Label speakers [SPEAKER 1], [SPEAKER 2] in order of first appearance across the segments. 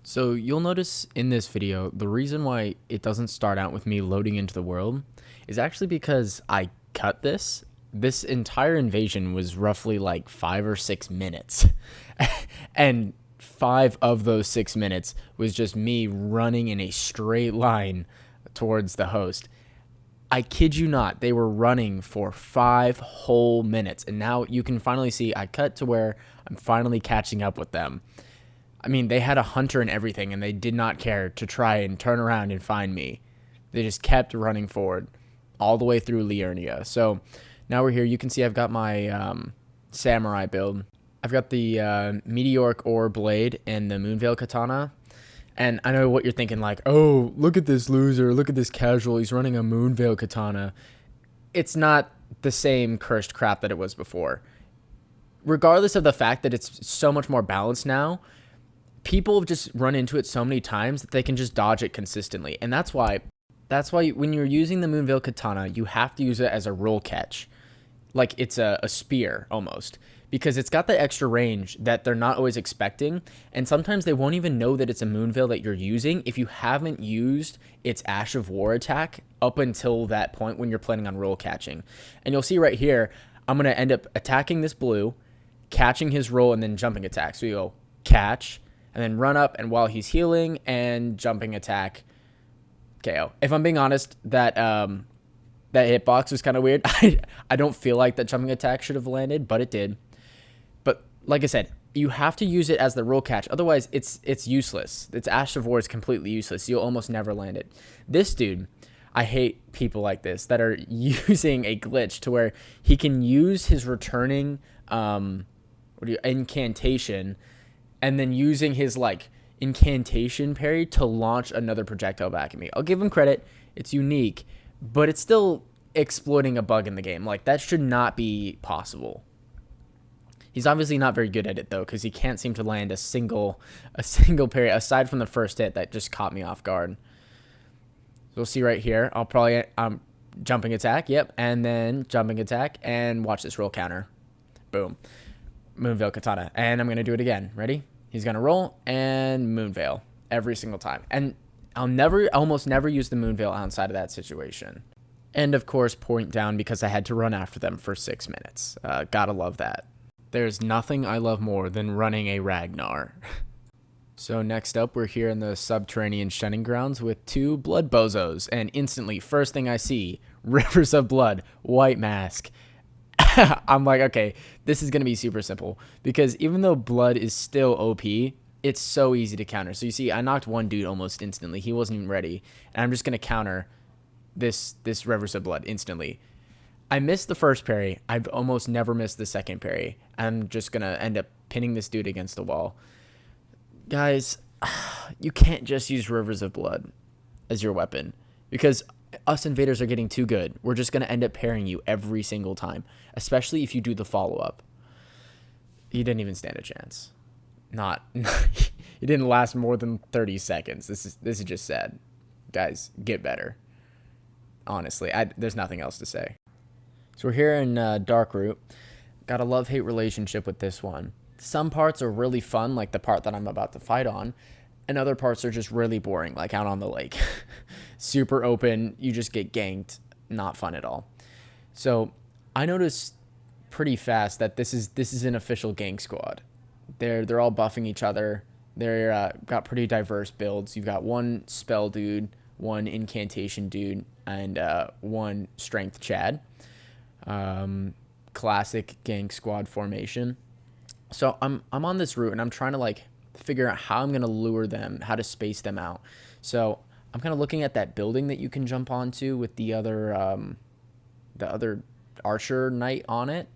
[SPEAKER 1] So you'll notice in this video, the reason why it doesn't start out with me loading into the world is actually because I cut this. This entire invasion was roughly like 5 or 6 minutes. And 5 of those 6 minutes was just me running in a straight line towards the host. I kid you not, they were running for 5 whole minutes. And now you can finally see I cut to where I'm finally catching up with them. I mean, they had a hunter and everything, and they did not care to try and turn around and find me. They just kept running forward all the way through Liurnia. So now we're here. You can see I've got my samurai build. I've got the meteoric ore blade and the Moonveil katana. And I know what you're thinking, like, oh, look at this loser. Look at this casual. He's running a Moonveil katana. It's not the same cursed crap that it was before. Regardless of the fact that it's so much more balanced now, people have just run into it so many times that they can just dodge it consistently. And that's why when you're using the Moonveil katana, you have to use it as a roll catch. Like it's a spear almost, because it's got the extra range that they're not always expecting. And sometimes they won't even know that it's a Moonveil that you're using if you haven't used its Ash of War attack up until that point when you're planning on roll catching. And you'll see right here, I'm going to end up attacking this blue, catching his roll, and then jumping attack. So you go catch, and then run up, and while he's healing and jumping attack, KO. If I'm being honest, that hitbox was kind of weird. I don't feel like that jumping attack should have landed, but it did. But like I said, you have to use it as the roll catch. Otherwise, it's useless. Its Ash of War is completely useless. You'll almost never land it. This dude, I hate people like this that are using a glitch to where he can use his returning incantation and then using his like incantation parry to launch another projectile back at me. I'll give him credit. It's unique, but it's still exploiting a bug in the game. Like that should not be possible. He's obviously not very good at it though, because he can't seem to land a single parry aside from the first hit that just caught me off guard. So we'll see right here. I'll probably jumping attack. Yep, and then jumping attack, and watch this roll counter. Boom. Moonveil katana, and I'm gonna do it again. Ready? He's gonna roll and Moonveil every single time, and I'll almost never use the Moonveil outside of that situation. And of course, point down because I had to run after them for 6 minutes. Gotta love that. There's nothing I love more than running a Ragnar. So next up, we're here in the subterranean shunning grounds with two blood bozos, and instantly, first thing I see, rivers of blood, white mask. I'm like, okay, this is going to be super simple because even though blood is still OP, it's so easy to counter. So you see, I knocked one dude almost instantly. He wasn't even ready. And I'm just going to counter this rivers of blood instantly. I missed the first parry. I've almost never missed the second parry. I'm just going to end up pinning this dude against the wall. Guys, you can't just use rivers of blood as your weapon because us invaders are getting too good. We're just going to end up parrying you every single time, especially if you do the follow-up. He didn't even stand a chance. He didn't last more than 30 seconds. This is just sad. Guys, get better. Honestly, there's nothing else to say. So we're here in Darkroot. Got a love-hate relationship with this one. Some parts are really fun, like the part that I'm about to fight on, and other parts are just really boring, like out on the lake. Super open, you just get ganked, not fun at all. So I noticed pretty fast that this is an official gank squad. They're all buffing each other. They're got pretty diverse builds. You've got one spell dude, one incantation dude, and one strength Chad. Classic gank squad formation. So I'm on this route and I'm trying to like figure out how I'm going to lure them, how to space them out. So I'm kind of looking at that building that you can jump onto with the other archer knight on it.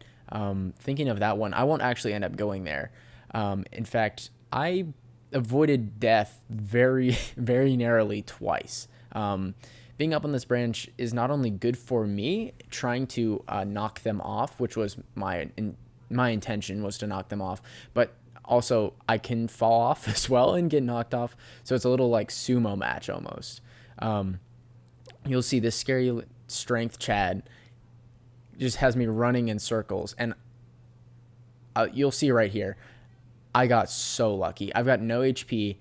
[SPEAKER 1] Thinking of that one. I won't actually end up going there. In fact, I avoided death very, very narrowly twice. Being up on this branch is not only good for me, trying to knock them off, which was my intention was to knock them off, but also I can fall off as well and get knocked off. So it's a little like sumo match almost. You'll see this scary strength Chad just has me running in circles, and you'll see right here, I got so lucky. I've got no HP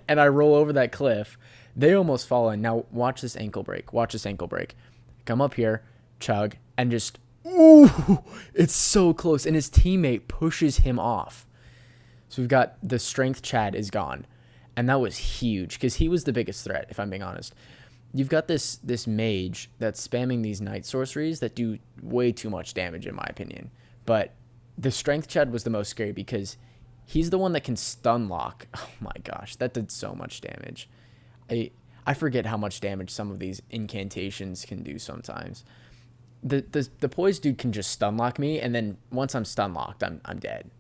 [SPEAKER 1] and I roll over that cliff. They almost fall in. Now watch this ankle break. Watch this ankle break. Come up here, chug, and just ooh, it's so close. And his teammate pushes him off. So we've got the strength Chad is gone. And that was huge because he was the biggest threat, if I'm being honest. You've got this mage that's spamming these night sorceries that do way too much damage, in my opinion. But the strength Chad was the most scary because he's the one that can stun lock. Oh my gosh, that did so much damage. I forget how much damage some of these incantations can do sometimes. The poise dude can just stun lock me, and then once I'm stun locked, I'm dead.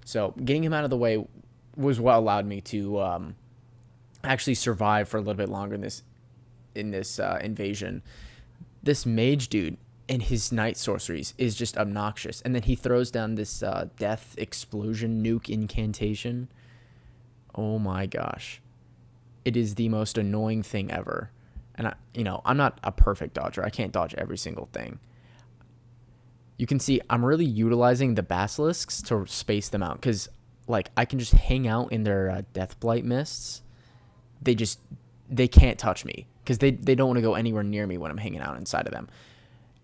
[SPEAKER 1] So getting him out of the way was what allowed me to actually survive for a little bit longer in this invasion. This mage dude and his night sorceries is just obnoxious, and then he throws down this death explosion nuke incantation. Oh my gosh, it is the most annoying thing ever. And I'm not a perfect dodger. I can't dodge every single thing. You can see I'm really utilizing the basilisks to space them out because, like, I can just hang out in their death blight mists. They can't touch me because they don't want to go anywhere near me when I'm hanging out inside of them.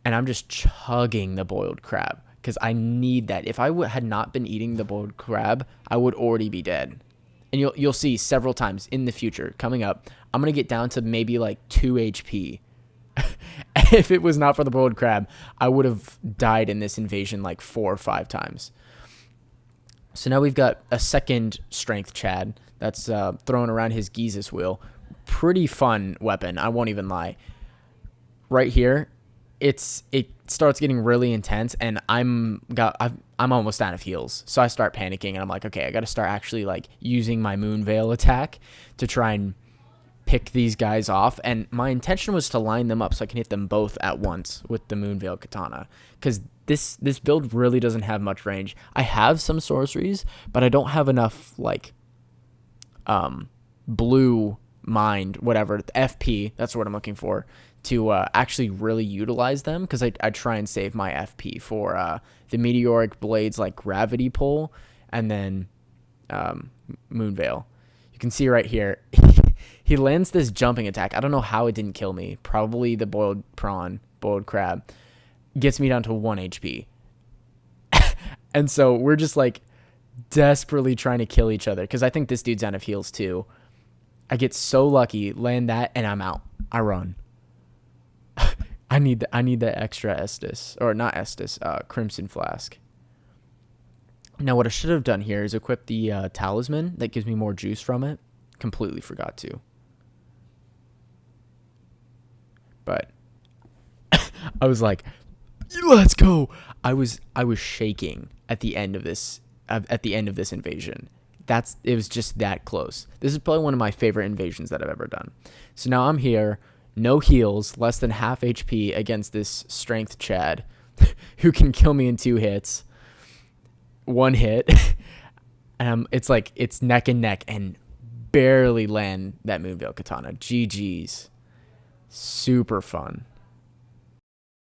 [SPEAKER 1] And I'm just chugging the boiled crab because I need that. If I had not been eating the boiled crab, I would already be dead. And you'll see several times in the future coming up, I'm going to get down to maybe like 2 HP. If it was not for the boiled crab, I would have died in this invasion like 4 or 5 times. So now we've got a second strength Chad that's throwing around his Giza's wheel. Pretty fun weapon, I won't even lie. Right here, it starts getting really intense, and I'm almost out of heals. So I start panicking, and I'm like, okay, I got to start actually like using my Moonveil attack to try and pick these guys off. And my intention was to line them up so I can hit them both at once with the Moonveil katana, because this build really doesn't have much range. I have some sorceries, but I don't have enough like blue mind, whatever, FP, that's what I'm looking for, to actually really utilize them, because I try and save my FP for the meteoric blades like gravity pull and then Moonveil. You can see right here he lands this jumping attack. I don't know how it didn't kill me. Probably the boiled crab gets me down to 1 HP. And so we're just like desperately trying to kill each other because I think this dude's out of heals too. I get so lucky, land that, and I'm out. I run. I need the extra Estus, or not Estus, Crimson Flask. Now what I should have done here is equip the talisman that gives me more juice from it. Completely forgot to. But I was like, let's go. I was shaking at the end of this invasion. It was just that close. This is probably one of my favorite invasions that I've ever done. So now I'm here, no heals, less than half HP against this strength Chad who can kill me in 2 hits. 1 hit. And it's neck and neck and barely land that Moonveil katana. GG's. Super fun.